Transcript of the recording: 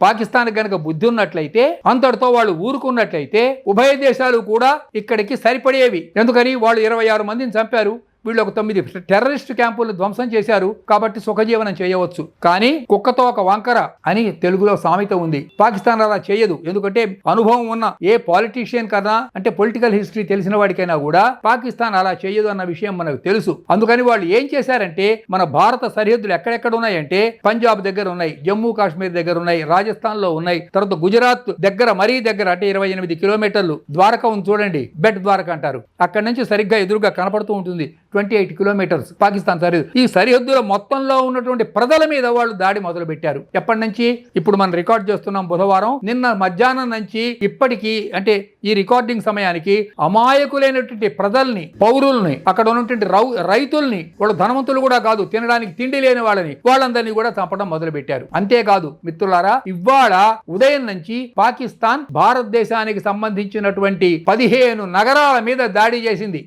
పాకిస్తాన్ గనక బుద్ధి ఉన్నట్లయితే, అంతటితో వాళ్ళు ఊరుకున్నట్లయితే ఉభయ దేశాలు కూడా ఇక్కడికి సరిపడేవి. ఎందుకని వాళ్ళు 26 మందిని చంపారు, వీళ్ళు ఒక 9 టెర్రరిస్ట్ క్యాంపులు ధ్వంసం చేశారు, కాబట్టి సుఖజీవనం చేయవచ్చు. కానీ కుక్కతో ఒక వంకర అని తెలుగులో సామెత ఉంది. పాకిస్తాన్ అలా చేయదు. ఎందుకంటే అనుభవం ఉన్న ఏ పాలిటీషియన్ కన్నా, అంటే పొలిటికల్ హిస్టరీ తెలిసిన వాడికైనా కూడా పాకిస్తాన్ అలా చేయదు అన్న విషయం మనకు తెలుసు. అందుకని వాళ్ళు ఏం చేశారంటే, మన భారత సరిహద్దులు ఎక్కడెక్కడ ఉన్నాయంటే పంజాబ్ దగ్గర ఉన్నాయి, జమ్మూ కాశ్మీర్ దగ్గర ఉన్నాయి, రాజస్థాన్ లో ఉన్నాయి, తర్వాత గుజరాత్ దగ్గర, మరీ దగ్గర అంటే 28 కిలోమీటర్లు ద్వారక ఉంది చూడండి, బెట్ ద్వారక అంటారు. అక్కడి నుంచి సరిగ్గా ఎదురుగా కనపడుతూ ఉంటుంది 28 కిలోమీటర్స్ పాకిస్తాన్ సరిహద్దు. ఈ సరిహద్దుల మొత్తంలో ఉన్నటువంటి ప్రజల మీద వాళ్ళు దాడి మొదలు పెట్టారు. ఎప్పటి నుంచి? ఇప్పుడు మనం రికార్డ్ చేస్తున్నాం బుధవారం, నిన్న మధ్యాహ్నం నుంచి ఇప్పటికీ, అంటే ఈ రికార్డింగ్ సమయానికి అమాయకులైనటువంటి ప్రజల్ని, పౌరుల్ని, అక్కడ ఉన్నటువంటి రైతుల్ని, వాళ్ళు ధనవంతులు కూడా కాదు, తినడానికి తిండి లేని వాళ్ళందరినీ కూడా చంపడం మొదలు పెట్టారు. అంతేకాదు మిత్రులారా, ఇవాళ ఉదయం నుంచి పాకిస్తాన్ భారతదేశానికి సంబంధించినటువంటి 15 నగరాల మీద దాడి చేసింది.